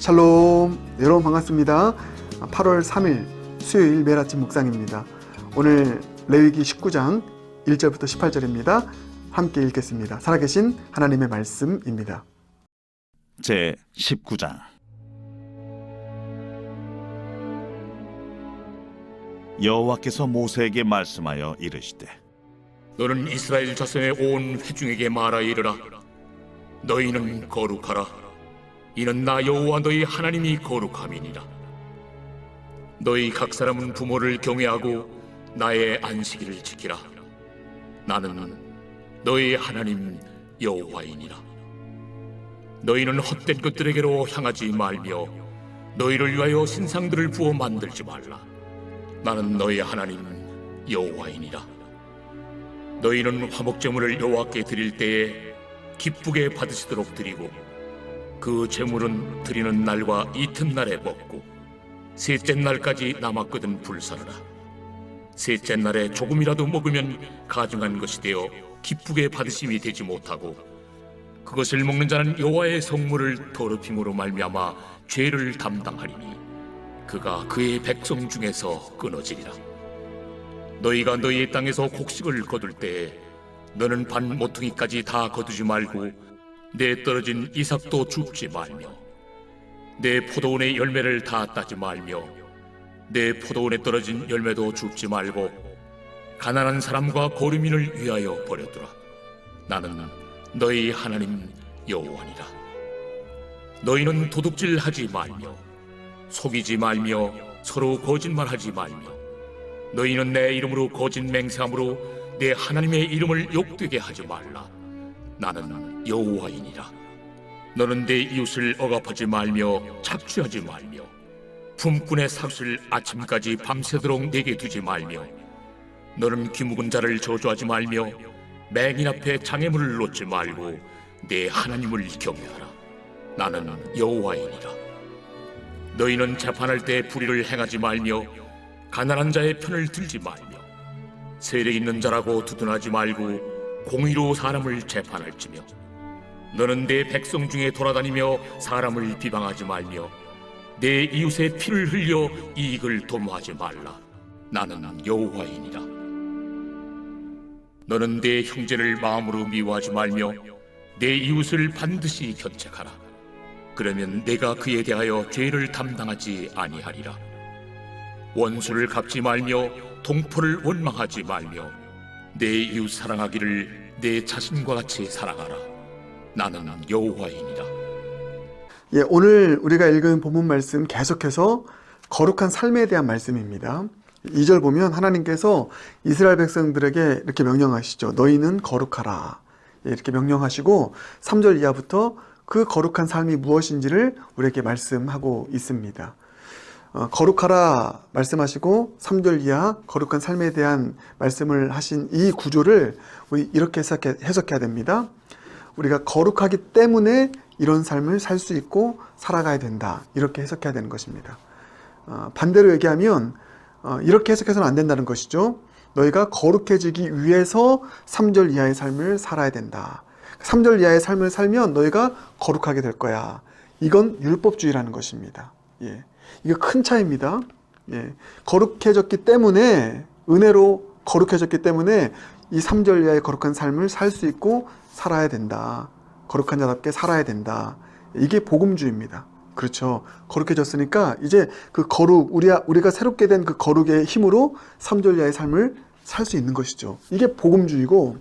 샬롬, 여러분 반갑습니다. 8월 3일 수요일 매일 아침 묵상입니다. 오늘 레위기 19장 1절부터 18절입니다. 함께 읽겠습니다. 살아계신 하나님의 말씀입니다. 제 19장. 여호와께서 모세에게 말씀하여 이르시되, 너는 이스라엘 자손의 온 회중에게 말하 이르라. 너희는 거룩하라. 이는 나 여호와 너희 하나님이 거룩함이니라. 너희 각 사람은 부모를 경외하고 나의 안식일을 지키라. 나는 너희 하나님 여호와이니라. 너희는 헛된 것들에게로 향하지 말며 너희를 위하여 신상들을 부어 만들지 말라. 나는 너희 하나님 여호와이니라. 너희는 화목제물을 여호와께 드릴 때에 기쁘게 받으시도록 드리고 그 제물은 드리는 날과 이튿날에 먹고 셋째 날까지 남았거든 불사르라. 셋째 날에 조금이라도 먹으면 가증한 것이 되어 기쁘게 받으심이 되지 못하고 그것을 먹는 자는 여호와의 성물을 더럽힘으로 말미암아 죄를 담당하리니 그가 그의 백성 중에서 끊어지리라. 너희가 너희의 땅에서 곡식을 거둘 때에 너는 반 모퉁이까지 다 거두지 말고 내 떨어진 이삭도 줍지 말며 내 포도원의 열매를 다 따지 말며 내 포도원에 떨어진 열매도 줍지 말고 가난한 사람과 거류민을 위하여 버려두라. 나는 너희 하나님 여호와니라. 너희는 도둑질하지 말며 속이지 말며 서로 거짓말하지 말며 너희는 내 이름으로 거짓 맹세함으로 내 하나님의 이름을 욕되게 하지 말라. 나는 여호와이니라. 너는 내 이웃을 억압하지 말며 착취하지 말며 품꾼의 삭슬 아침까지 밤새도록 내게 두지 말며 너는 귀묵은 자를 저주하지 말며 맹인 앞에 장애물을 놓지 말고 내 하나님을 경외하라. 나는 여호와이니라. 너희는 재판할 때 불의를 행하지 말며 가난한 자의 편을 들지 말며 세력 있는 자라고 두둔하지 말고 공의로 사람을 재판할지며 너는 내 백성 중에 돌아다니며 사람을 비방하지 말며 내 이웃의 피를 흘려 이익을 도모하지 말라. 나는 여호와이니라. 너는 내 형제를 마음으로 미워하지 말며 내 이웃을 반드시 견책하라. 그러면 내가 그에 대하여 죄를 담당하지 아니하리라. 원수를 갚지 말며 동포를 원망하지 말며 내 이웃 사랑하기를 내 자신과 같이 사랑하라. 나는 여호와이니라. 오늘 우리가 읽은 본문 말씀 계속해서 거룩한 삶에 대한 말씀입니다. 2절 보면 하나님께서 이스라엘 백성들에게 이렇게 명령하시죠. 너희는 거룩하라. 이렇게 명령하시고 3절 이하부터 그 거룩한 삶이 무엇인지를 우리에게 말씀하고 있습니다. 거룩하라 말씀하시고 3절 이하 거룩한 삶에 대한 말씀을 하신 이 구조를 우리 이렇게 해석해야 됩니다. 우리가 거룩하기 때문에 이런 삶을 살 수 있고 살아가야 된다. 이렇게 해석해야 되는 것입니다. 반대로 얘기하면 이렇게 해석해서는 안 된다는 것이죠. 너희가 거룩해지기 위해서 3절 이하의 삶을 살아야 된다. 3절 이하의 삶을 살면 너희가 거룩하게 될 거야. 이건 율법주의라는 것입니다. 이게 큰 차이입니다. 거룩해졌기 때문에, 은혜로 거룩해졌기 때문에 이 3절 이하의 거룩한 삶을 살 수 있고 살아야 된다. 거룩한 자답게 살아야 된다. 이게 복음주의입니다. 그렇죠. 거룩해졌으니까 이제 그 거룩, 우리가 새롭게 된 그 거룩의 힘으로 3절 이하의 삶을 살 수 있는 것이죠. 이게 복음주의고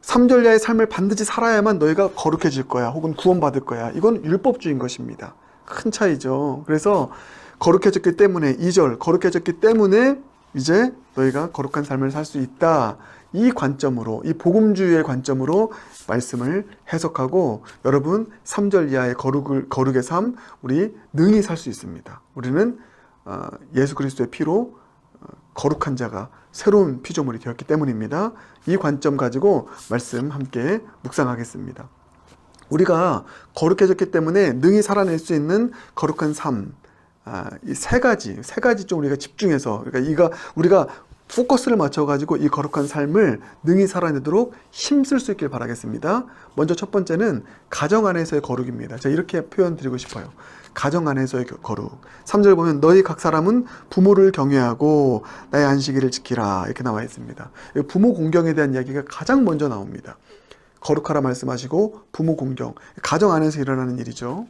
3절 이하의 삶을 반드시 살아야만 너희가 거룩해질 거야. 혹은 구원받을 거야. 이건 율법주의인 것입니다. 큰 차이죠. 그래서 거룩해졌기 때문에 2절 거룩해졌기 때문에 이제 너희가 거룩한 삶을 살 수 있다. 이 관점으로, 이 복음주의의 관점으로 말씀을 해석하고 여러분 3절 이하의 거룩의 삶 우리 능히 살 수 있습니다. 우리는 예수 그리스도의 피로 거룩한 자가 새로운 피조물이 되었기 때문입니다. 이 관점 가지고 말씀 함께 묵상하겠습니다. 우리가 거룩해졌기 때문에 능히 살아낼 수 있는 거룩한 삶, 이 세 가지 좀 우리가 집중해서, 그러니까 우리가 포커스를 맞춰가지고 이 거룩한 삶을 능히 살아내도록 힘쓸 수 있길 바라겠습니다. 먼저 첫 번째는 가정 안에서의 거룩입니다. 제가 이렇게 표현 드리고 싶어요. 가정 안에서의 거룩. 3절 보면 너희 각 사람은 부모를 경외하고 나의 안식일을 지키라 이렇게 나와 있습니다. 부모 공경에 대한 이야기가 가장 먼저 나옵니다. 거룩하라 말씀하시고 부모 공경. 가정 안에서 일어나는 일이죠.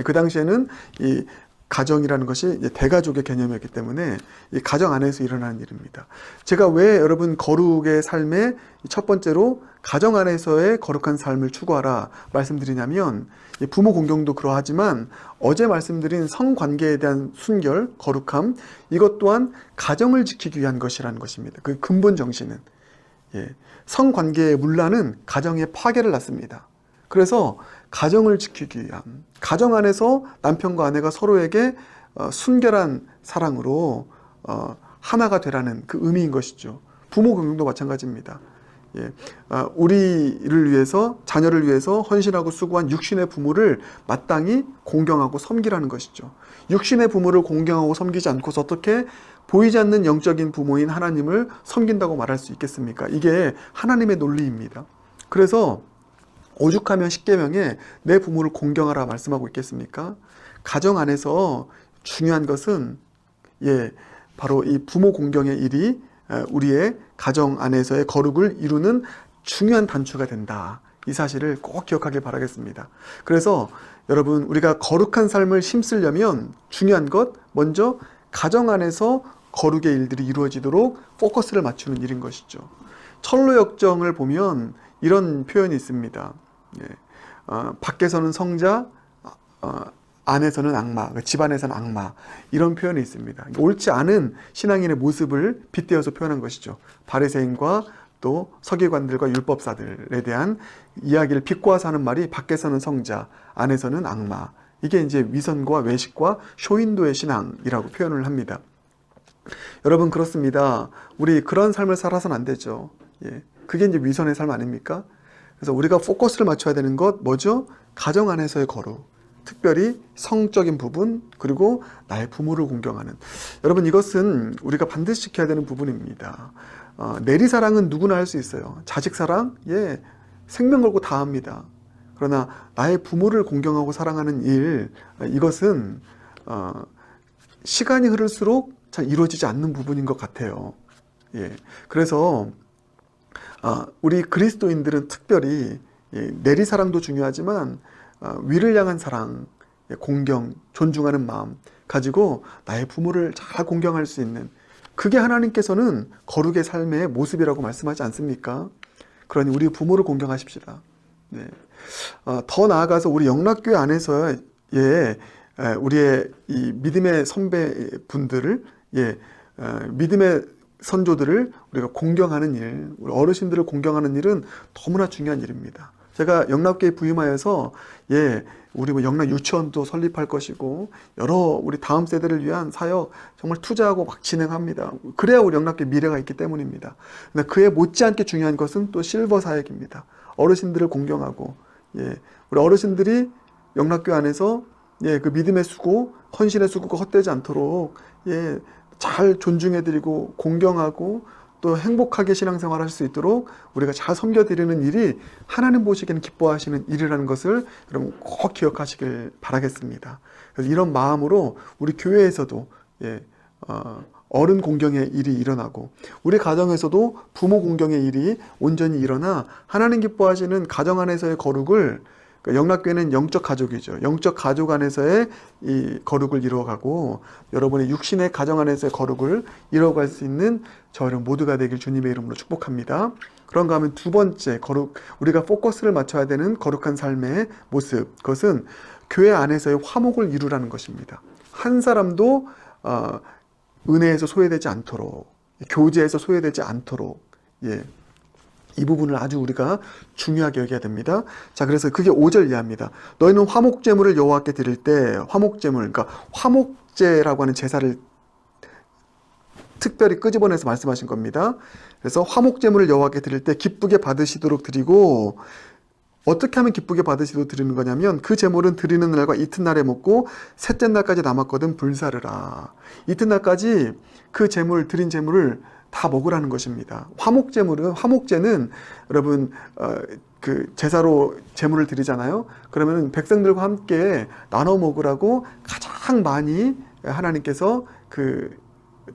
그 당시에는 이 가정이라는 것이 대가족의 개념이었기 때문에 이 가정 안에서 일어나는 일입니다. 제가 왜 여러분 거룩의 삶에 첫 번째로 가정 안에서의 거룩한 삶을 추구하라 말씀드리냐면 부모 공경도 그러하지만 어제 말씀드린 성관계에 대한 순결, 거룩함 이것 또한 가정을 지키기 위한 것이라는 것입니다. 그 근본 정신은 성관계의 문란은 가정의 파괴를 낳습니다. 그래서 가정을 지키기 위함, 가정 안에서 남편과 아내가 서로에게 순결한 사랑으로 하나가 되라는 그 의미인 것이죠. 부모 공경도 마찬가지입니다. 우리를 위해서, 자녀를 위해서 헌신하고 수고한 육신의 부모를 마땅히 공경하고 섬기라는 것이죠. 육신의 부모를 공경하고 섬기지 않고서 어떻게 보이지 않는 영적인 부모인 하나님을 섬긴다고 말할 수 있겠습니까? 이게 하나님의 논리입니다. 그래서 오죽하면 십계명에 내 부모를 공경하라 말씀하고 있겠습니까? 가정 안에서 중요한 것은 바로 이 부모 공경의 일이 우리의 가정 안에서의 거룩을 이루는 중요한 단추가 된다. 이 사실을 꼭 기억하길 바라겠습니다. 그래서 여러분 우리가 거룩한 삶을 힘쓰려면 중요한 것 먼저 가정 안에서 거룩의 일들이 이루어지도록 포커스를 맞추는 일인 것이죠. 철로역정을 보면 이런 표현이 있습니다. 밖에서는 성자, 안에서는 악마, 집안에서는 악마 이런 표현이 있습니다. 옳지 않은 신앙인의 모습을 빗대어서 표현한 것이죠. 바리새인과 또 서기관들과 율법사들에 대한 이야기를 비꼬아서 하는 말이 밖에서는 성자, 안에서는 악마. 이게 이제 위선과 외식과 쇼윈도의 신앙이라고 표현을 합니다. 여러분 그렇습니다. 우리 그런 삶을 살아서는 안 되죠. 그게 이제 위선의 삶 아닙니까? 그래서 우리가 포커스를 맞춰야 되는 것 뭐죠? 가정 안에서의 거룩, 특별히 성적인 부분, 그리고 나의 부모를 공경하는. 여러분 이것은 우리가 반드시 지켜야 되는 부분입니다. 내리사랑은 누구나 할 수 있어요. 자식사랑? 생명 걸고 다 합니다. 그러나 나의 부모를 공경하고 사랑하는 일, 이것은 시간이 흐를수록 잘 이루어지지 않는 부분인 것 같아요. 그래서 우리 그리스도인들은 특별히 내리사랑도 중요하지만 위를 향한 사랑, 공경, 존중하는 마음 가지고 나의 부모를 잘 공경할 수 있는 그게 하나님께서는 거룩의 삶의 모습이라고 말씀하지 않습니까? 그러니 우리 부모를 공경하십시다. 더 나아가서 우리 영락교회 안에서의 우리의 이 믿음의 선배분들을 믿음의 선조들을 우리가 공경하는 일, 우리 어르신들을 공경하는 일은 너무나 중요한 일입니다. 제가 영락교회 부임하여서 우리 뭐 영락 유치원도 설립할 것이고 여러 우리 다음 세대를 위한 사역 정말 투자하고 막 진행합니다. 그래야 우리 영락교회 미래가 있기 때문입니다. 근데 그에 못지않게 중요한 것은 또 실버 사역입니다. 어르신들을 공경하고 우리 어르신들이 영락교회 안에서 그 믿음의 수고, 헌신의 수고가 헛되지 않도록 잘 존중해드리고 공경하고 또 행복하게 신앙생활 할 수 있도록 우리가 잘 섬겨드리는 일이 하나님 보시기에는 기뻐하시는 일이라는 것을 여러분 꼭 기억하시길 바라겠습니다. 그래서 이런 마음으로 우리 교회에서도 어른 공경의 일이 일어나고 우리 가정에서도 부모 공경의 일이 온전히 일어나 하나님 기뻐하시는 가정 안에서의 거룩을 영락교회는 영적 가족이죠. 영적 가족 안에서의 이 거룩을 이루어가고 여러분의 육신의 가정 안에서의 거룩을 이루어갈 수 있는 저 여러분 모두가 되길 주님의 이름으로 축복합니다. 그런가 하면 두 번째 거룩, 우리가 포커스를 맞춰야 되는 거룩한 삶의 모습, 그것은 교회 안에서의 화목을 이루라는 것입니다. 한 사람도 은혜에서 소외되지 않도록, 교제에서 소외되지 않도록 이 부분을 아주 우리가 중요하게 여겨야 됩니다. 자, 그래서 그게 5절 이하입니다. 너희는 화목제물을 여호와께 드릴 때 화목제물, 그러니까 화목제라고 하는 제사를 특별히 끄집어내서 말씀하신 겁니다. 그래서 화목제물을 여호와께 드릴 때 기쁘게 받으시도록 드리고 어떻게 하면 기쁘게 받으시도 드리는 거냐면 그 제물은 드리는 날과 이튿날에 먹고 셋째 날까지 남았거든 불사르라. 이튿날까지 그 제물 드린 제물을 다 먹으라는 것입니다. 화목제는 여러분 그 제사로 제물을 드리잖아요. 그러면 백성들과 함께 나눠 먹으라고 가장 많이 하나님께서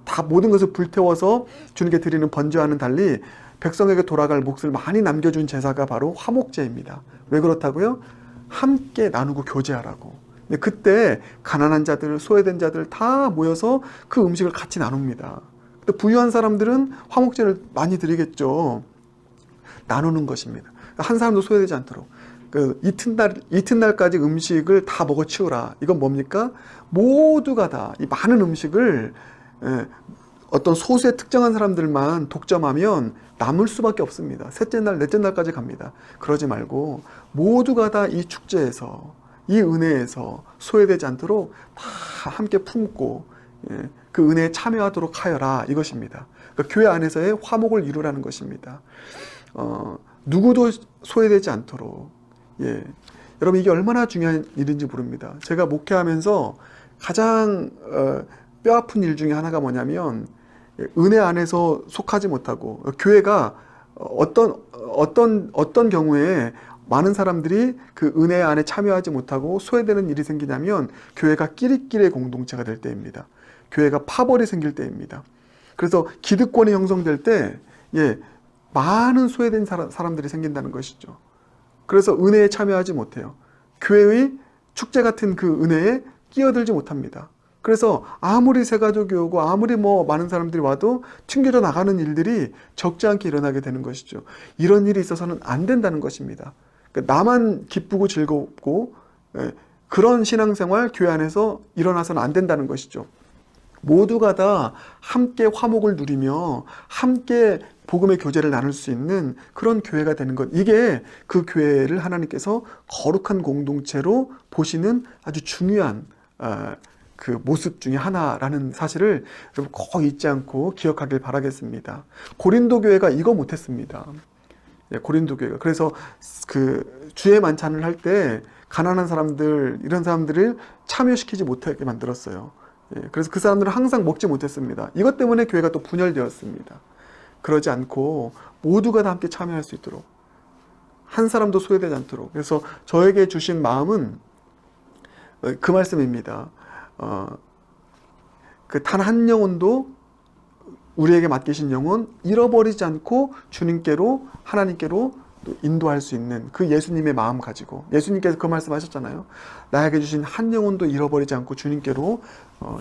다 모든 것을 불태워서 주님께 드리는 번제와는 달리 백성에게 돌아갈 몫을 많이 남겨준 제사가 바로 화목제입니다. 왜 그렇다고요? 함께 나누고 교제하라고. 근데 그때 가난한 자들, 소외된 자들 다 모여서 그 음식을 같이 나눕니다. 근데 부유한 사람들은 화목제를 많이 드리겠죠. 나누는 것입니다. 한 사람도 소외되지 않도록. 이튿날까지 음식을 다 먹어 치우라. 이건 뭡니까? 모두가 다 이 많은 음식을 어떤 소수의 특정한 사람들만 독점하면 남을 수밖에 없습니다. 셋째 날, 넷째 날까지 갑니다. 그러지 말고 모두가 다 이 축제에서, 이 은혜에서 소외되지 않도록 다 함께 품고 그 은혜에 참여하도록 하여라, 이것입니다. 그러니까 교회 안에서의 화목을 이루라는 것입니다. 누구도 소외되지 않도록. 여러분, 이게 얼마나 중요한 일인지 모릅니다. 제가 목회하면서 가장 뼈아픈 일 중에 하나가 뭐냐면 은혜 안에서 속하지 못하고 교회가 어떤 경우에 많은 사람들이 그 은혜 안에 참여하지 못하고 소외되는 일이 생기냐면 교회가 끼리끼리의 공동체가 될 때입니다. 교회가 파벌이 생길 때입니다. 그래서 기득권이 형성될 때 많은 소외된 사람들이 생긴다는 것이죠. 그래서 은혜에 참여하지 못해요. 교회의 축제 같은 그 은혜에 끼어들지 못합니다. 그래서 아무리 새가족이 오고 아무리 많은 사람들이 와도 튕겨져 나가는 일들이 적지 않게 일어나게 되는 것이죠. 이런 일이 있어서는 안 된다는 것입니다. 그러니까 나만 기쁘고 즐겁고 그런 신앙생활 교회 안에서 일어나서는 안 된다는 것이죠. 모두가 다 함께 화목을 누리며 함께 복음의 교제를 나눌 수 있는 그런 교회가 되는 것, 이게 그 교회를 하나님께서 거룩한 공동체로 보시는 아주 중요한 그 모습 중에 하나라는 사실을 여러분 꼭 잊지 않고 기억하길 바라겠습니다. 고린도 교회가 이거 못했습니다. 고린도 교회가. 그래서 그 주의 만찬을 할 때 가난한 사람들, 이런 사람들을 참여시키지 못하게 만들었어요. 그래서 그 사람들은 항상 먹지 못했습니다. 이것 때문에 교회가 또 분열되었습니다. 그러지 않고 모두가 다 함께 참여할 수 있도록, 한 사람도 소외되지 않도록. 그래서 저에게 주신 마음은 그 말씀입니다. 그 단 한 영혼도 우리에게 맡기신 영혼 잃어버리지 않고 주님께로, 하나님께로 또 인도할 수 있는 그 예수님의 마음 가지고, 예수님께서 그 말씀하셨잖아요. 나에게 주신 한 영혼도 잃어버리지 않고 주님께로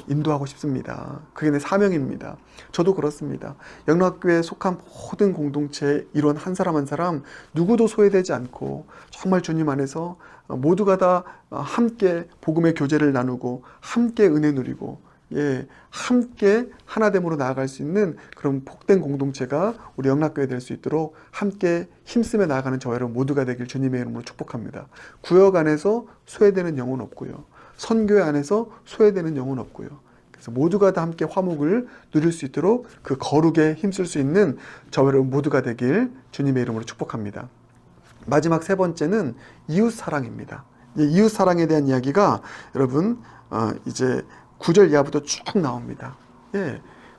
인도하고 싶습니다. 그게 내 사명입니다. 저도 그렇습니다. 영락교회에 속한 모든 공동체의 일원 한 사람 한 사람 누구도 소외되지 않고 정말 주님 안에서 모두가 다 함께 복음의 교제를 나누고 함께 은혜 누리고 함께 하나됨으로 나아갈 수 있는 그런 복된 공동체가 우리 영락교회 될 수 있도록 함께 힘쓰며 나아가는 저와 여러분 모두가 되길 주님의 이름으로 축복합니다. 구역 안에서 소외되는 영혼 없고요. 선교회 안에서 소외되는 영혼 없고요. 그래서 모두가 다 함께 화목을 누릴 수 있도록 그 거룩에 힘쓸 수 있는 저와 여러분 모두가 되길 주님의 이름으로 축복합니다. 마지막 세 번째는 이웃 사랑입니다. 이웃 사랑에 대한 이야기가 여러분 이제 9절 이하부터 쭉 나옵니다.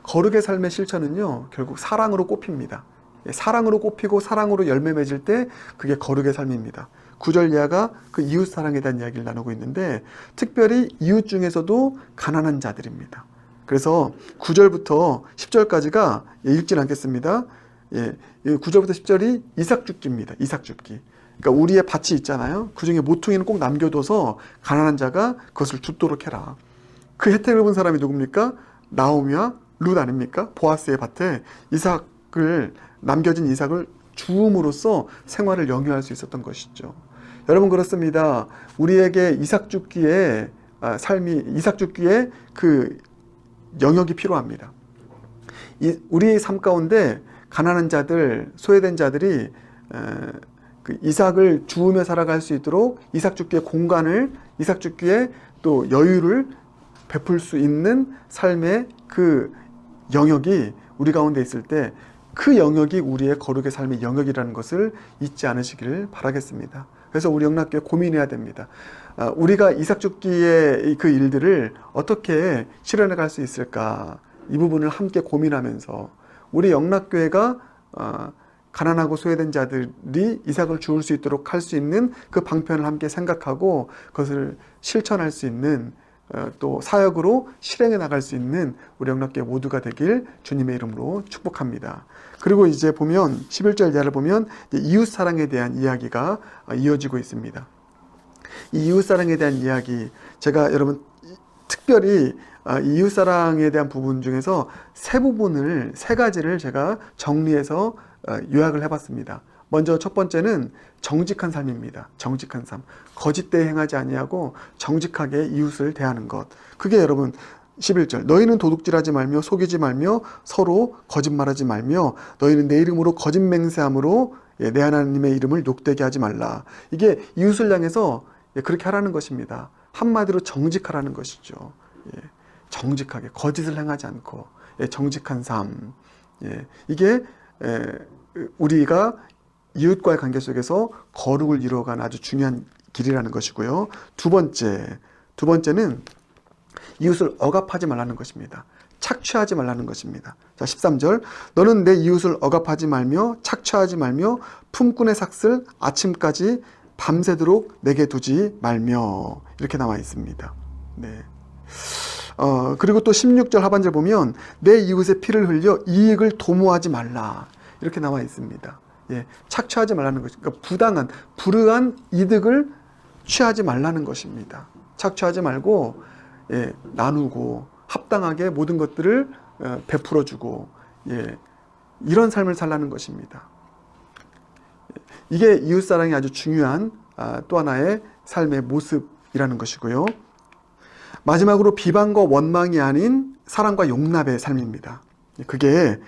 거룩의 삶의 실천은요, 결국 사랑으로 꼽힙니다. 사랑으로 꼽히고 사랑으로 열매 맺을 때 그게 거룩의 삶입니다. 9절 이하가 그 이웃 사랑에 대한 이야기를 나누고 있는데, 특별히 이웃 중에서도 가난한 자들입니다. 그래서 9절부터 10절까지가 읽진 않겠습니다. 9절부터 10절이 이삭줍기입니다. 이삭줍기. 그러니까 우리의 밭이 있잖아요. 그 중에 모퉁이는 꼭 남겨둬서 가난한 자가 그것을 줍도록 해라. 그 혜택을 본 사람이 누굽니까? 나오미와 룻 아닙니까? 보아스의 밭에 남겨진 이삭을 주움으로써 생활을 영위할 수 있었던 것이죠. 여러분, 그렇습니다. 우리에게 이삭줍기의 그 영역이 필요합니다. 우리의 삶 가운데 가난한 자들, 소외된 자들이 그 이삭을 주우며 살아갈 수 있도록 이삭줍기의 공간을, 이삭줍기의 또 여유를 베풀 수 있는 삶의 그 영역이 우리 가운데 있을 때, 그 영역이 우리의 거룩의 삶의 영역이라는 것을 잊지 않으시기를 바라겠습니다. 그래서 우리 영락교회 고민해야 됩니다. 우리가 이삭 죽기의 그 일들을 어떻게 실현해 갈 수 있을까? 이 부분을 함께 고민하면서 우리 영락교회가 가난하고 소외된 자들이 이삭을 주울 수 있도록 할 수 있는 그 방편을 함께 생각하고 그것을 실천할 수 있는 또 사역으로 실행해 나갈 수 있는 우리 영락교회 모두가 되길 주님의 이름으로 축복합니다. 그리고 이제 보면 11절 이하를 보면 이웃사랑에 대한 이야기가 이어지고 있습니다. 이 이웃사랑에 대한 이야기, 제가 여러분 특별히 이웃사랑에 대한 부분 중에서 세 가지를 제가 정리해서 요약을 해봤습니다. 먼저 첫 번째는 정직한 삶입니다. 정직한 삶. 거짓되이 행하지 아니하고 정직하게 이웃을 대하는 것. 그게 여러분 11절 너희는 도둑질하지 말며 속이지 말며 서로 거짓말하지 말며 너희는 내 이름으로 거짓 맹세함으로 내 하나님의 이름을 욕되게 하지 말라. 이게 이웃을 향해서 그렇게 하라는 것입니다. 한마디로 정직하라는 것이죠. 정직하게 거짓을 행하지 않고 정직한 삶. 이게 우리가 이웃과의 관계 속에서 거룩을 이루어가는 아주 중요한 길이라는 것이고요. 두 번째는 이웃을 억압하지 말라는 것입니다. 착취하지 말라는 것입니다. 자, 13절 너는 내 이웃을 억압하지 말며 착취하지 말며 품꾼의 삭슬 아침까지 밤새도록 내게 두지 말며 이렇게 나와 있습니다. 네. 그리고 또 16절 하반절 보면 내 이웃의 피를 흘려 이익을 도모하지 말라 이렇게 나와 있습니다. 착취하지 말라는 것입니다. 그러니까 부당한 불의한 이득을 취하지 말라는 것입니다. 착취하지 말고 나누고 합당하게 모든 것들을 베풀어주고 이런 삶을 살라는 것입니다. 이게 이웃사랑이 아주 중요한 또 하나의 삶의 모습이라는 것이고요. 마지막으로 비방과 원망이 아닌 사랑과 용납의 삶입니다. 그게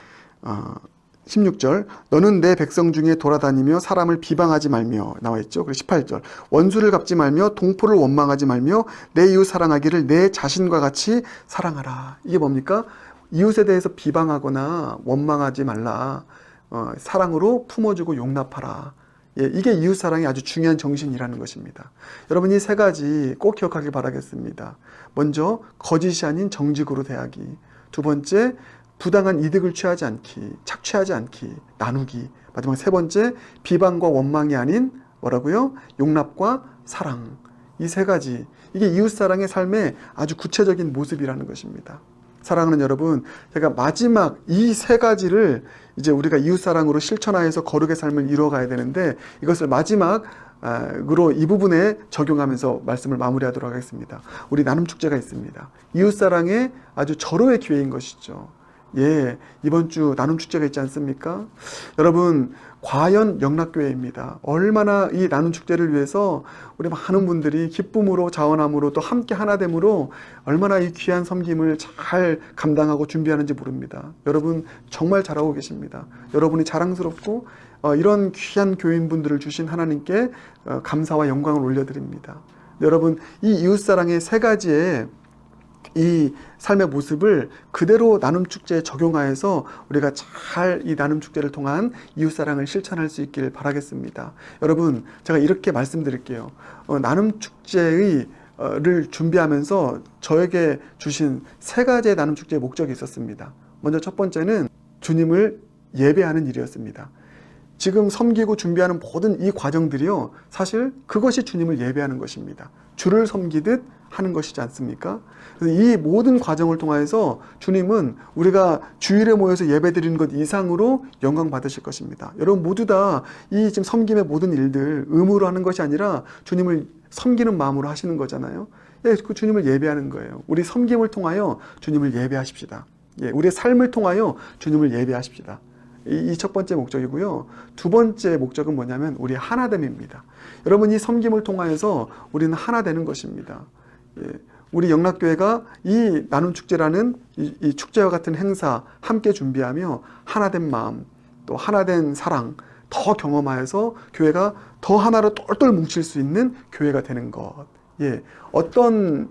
16절 너는 내 백성 중에 돌아다니며 사람을 비방하지 말며 나와 있죠. 그리고 18절 원수를 갚지 말며 동포를 원망하지 말며 내 이웃 사랑하기를 내 자신과 같이 사랑하라. 이게 뭡니까? 이웃에 대해서 비방하거나 원망하지 말라. 사랑으로 품어주고 용납하라. 이게 이웃사랑의 아주 중요한 정신이라는 것입니다. 여러분 이 세 가지 꼭 기억하길 바라겠습니다. 먼저 거짓이 아닌 정직으로 대하기. 두 번째 부당한 이득을 취하지 않기, 착취하지 않기, 나누기. 마지막 세 번째 비방과 원망이 아닌 뭐라고요? 용납과 사랑. 이 세 가지 이게 이웃사랑의 삶의 아주 구체적인 모습이라는 것입니다. 사랑하는 여러분, 제가 마지막 이 세 가지를 이제 우리가 이웃사랑으로 실천하여서 거룩의 삶을 이루어가야 되는데 이것을 마지막으로 이 부분에 적용하면서 말씀을 마무리하도록 하겠습니다. 우리 나눔축제가 있습니다. 이웃사랑의 아주 절호의 기회인 것이죠. 이번 주 나눔축제가 있지 않습니까? 여러분 과연 영락교회입니다. 얼마나 이 나눔축제를 위해서 우리 많은 분들이 기쁨으로 자원함으로 또 함께 하나됨으로 얼마나 이 귀한 섬김을 잘 감당하고 준비하는지 모릅니다. 여러분 정말 잘하고 계십니다. 여러분이 자랑스럽고 이런 귀한 교인분들을 주신 하나님께 감사와 영광을 올려드립니다. 여러분 이 이웃사랑의 세 가지의 이 삶의 모습을 그대로 나눔축제에 적용하여서 우리가 잘 이 나눔축제를 통한 이웃사랑을 실천할 수 있길 바라겠습니다. 여러분 제가 이렇게 말씀드릴게요. 나눔축제를 준비하면서 저에게 주신 세 가지의 나눔축제의 목적이 있었습니다. 먼저 첫 번째는 주님을 예배하는 일이었습니다. 지금 섬기고 준비하는 모든 이 과정들이요 사실 그것이 주님을 예배하는 것입니다. 주를 섬기듯 하는 것이지 않습니까? 그래서 이 모든 과정을 통해서 주님은 우리가 주일에 모여서 예배드리는 것 이상으로 영광 받으실 것입니다. 여러분 모두 다 이 지금 섬김의 모든 일들 의무로 하는 것이 아니라 주님을 섬기는 마음으로 하시는 거잖아요. 그 주님을 예배하는 거예요. 우리 섬김을 통하여 주님을 예배하십시다. 우리의 삶을 통하여 주님을 예배하십시다. 이 첫 번째 목적이고요. 두 번째 목적은 뭐냐면 우리의 하나됨입니다. 여러분 이 섬김을 통하여서 우리는 하나 되는 것입니다. 우리 영락교회가 이 나눔축제라는 이 축제와 같은 행사 함께 준비하며 하나된 마음 또 하나된 사랑 더 경험하여서 교회가 더 하나로 똘똘 뭉칠 수 있는 교회가 되는 것. 어떤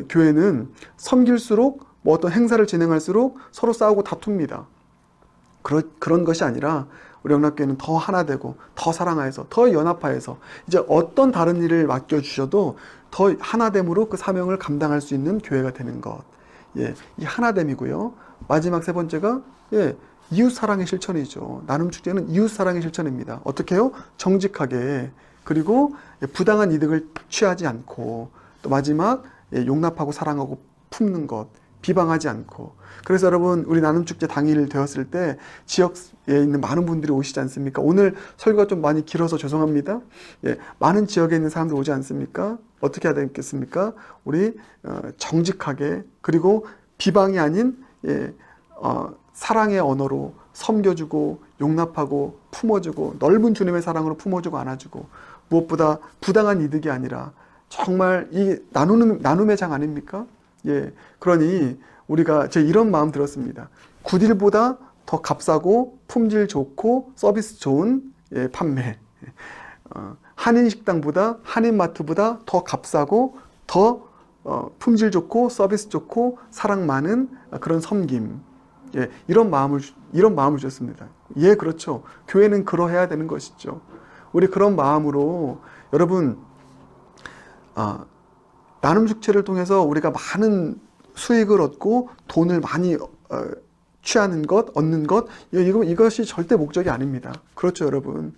교회는 섬길수록 뭐 어떤 행사를 진행할수록 서로 싸우고 다툽니다. 그런 것이 아니라 우리 영락교회는 더 하나 되고 더 사랑하여서 더 연합하여서 이제 어떤 다른 일을 맡겨주셔도 더 하나됨으로 그 사명을 감당할 수 있는 교회가 되는 것. 예, 이 하나됨이고요. 마지막 세 번째가 이웃사랑의 실천이죠. 나눔축제는 이웃사랑의 실천입니다. 어떻게 해요? 정직하게, 그리고 부당한 이득을 취하지 않고, 또 마지막 용납하고 사랑하고 품는 것, 비방하지 않고. 그래서 여러분, 우리 나눔축제 당일 되었을 때 지역에 있는 많은 분들이 오시지 않습니까? 오늘 설교가 좀 많이 길어서 죄송합니다. 많은 지역에 있는 사람들 오지 않습니까? 어떻게 해야 되겠습니까? 우리 정직하게, 그리고 비방이 아닌 사랑의 언어로 섬겨주고 용납하고 품어주고 넓은 주님의 사랑으로 품어주고 안아주고, 무엇보다 부당한 이득이 아니라 정말 이 나눔의 장 아닙니까? 그러니 우리가 제 이런 마음 들었습니다. 굿일보다 더 값싸고 품질 좋고 서비스 좋은 판매. 한인식당보다, 한인마트보다 더 값싸고 더 품질 좋고 서비스 좋고 사랑 많은 그런 섬김. 이런 마음을 주셨습니다. 그렇죠. 교회는 그러해야 되는 것이죠. 우리 그런 마음으로 여러분, 나눔 축제를 통해서 우리가 많은 수익을 얻고 돈을 많이 취하는 것, 얻는 것, 이것이 절대 목적이 아닙니다. 그렇죠, 여러분.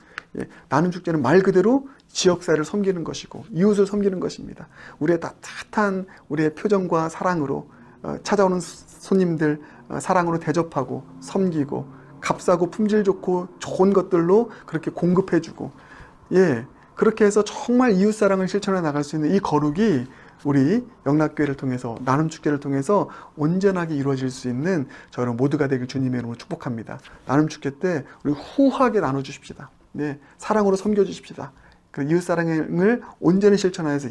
나눔 축제는 말 그대로 지역사회를 섬기는 것이고 이웃을 섬기는 것입니다. 우리의 따뜻한 우리의 표정과 사랑으로 찾아오는 손님들 사랑으로 대접하고 섬기고 값싸고 품질 좋고 좋은 것들로 그렇게 공급해주고, 그렇게 해서 정말 이웃사랑을 실천해 나갈 수 있는 이 거룩이 우리 영락교회를 통해서, 나눔축제를 통해서 온전하게 이루어질 수 있는 저런 모두가 되길 주님의 이름으로 축복합니다. 나눔축제 때 우리 후하게 나눠주십시다. 사랑으로 섬겨주십시다. 그 이웃사랑을 온전히 실천하여서,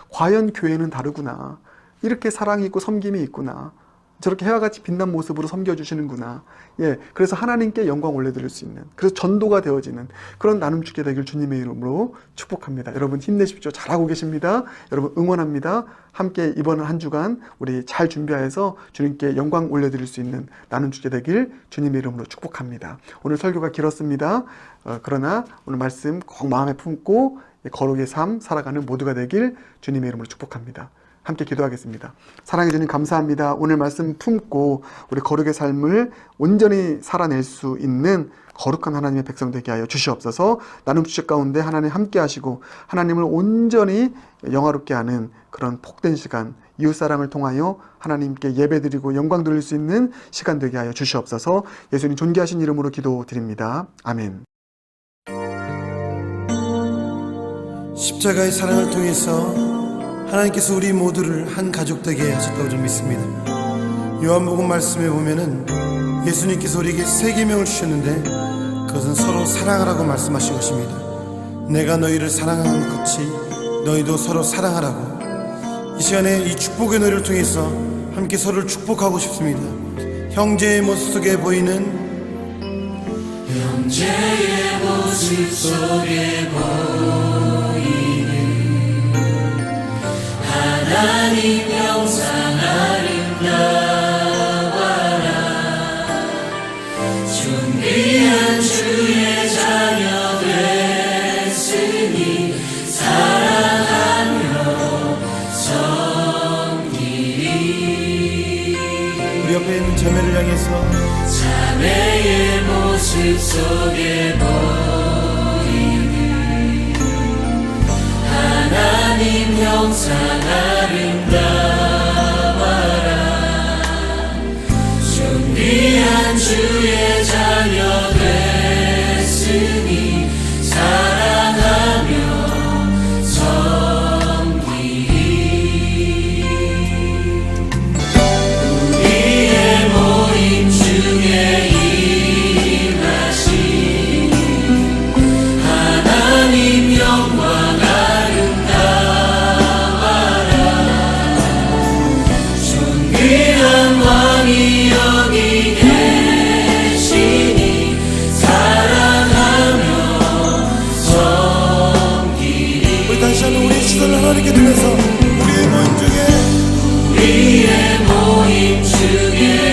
과연 교회는 다르구나. 이렇게 사랑이 있고 섬김이 있구나. 저렇게 해와 같이 빛난 모습으로 섬겨주시는구나. 그래서 하나님께 영광 올려드릴 수 있는, 그래서 전도가 되어지는 그런 나눔축제 되길 주님의 이름으로 축복합니다. 여러분 힘내십시오. 잘하고 계십니다. 여러분 응원합니다. 함께 이번 한 주간 우리 잘 준비하여서 주님께 영광 올려드릴 수 있는 나눔축제 되길 주님의 이름으로 축복합니다. 오늘 설교가 길었습니다. 그러나 오늘 말씀 꼭 마음에 품고 거룩의 삶 살아가는 모두가 되길 주님의 이름으로 축복합니다. 함께 기도하겠습니다. 사랑해 주님 감사합니다. 오늘 말씀 품고 우리 거룩의 삶을 온전히 살아낼 수 있는 거룩한 하나님의 백성 되게 하여 주시옵소서. 나눔 축제 가운데 하나님 함께 하시고 하나님을 온전히 영화롭게 하는 그런 복된 시간, 이웃사랑을 통하여 하나님께 예배드리고 영광 돌릴 수 있는 시간 되게 하여 주시옵소서. 예수님 존귀하신 이름으로 기도드립니다. 아멘. 십자가의 사랑을 통해서 하나님께서 우리 모두를 한 가족 되게 하셨다고 좀 믿습니다. 요한복음 말씀에 보면은 예수님께서 우리에게 세 계명을 주셨는데 그것은 서로 사랑하라고 말씀하신 것입니다. 내가 너희를 사랑하는 것 같이 너희도 서로 사랑하라고. 이 시간에 이 축복의 노래를 통해서 함께 서로를 축복하고 싶습니다. 형제의 모습 속에 보이는 하나님 형상 아름다워라. 존귀한 주의 자녀 됐으니 사랑하며 섬기리. 우리 옆에 있는 자매를 향해서 자매의 모습 속에 보이는 하나님 형상 아름다워라. 존귀한 주의 자녀 됐으니 사랑하며 섬기리. 우리의 모임 중에 임하신 하나님 영광 왕이 여기 계시니 사랑하며 섬기리. 우리 다시 한번 우리의 시선을 하나님께 들면서 우리의 모임 중에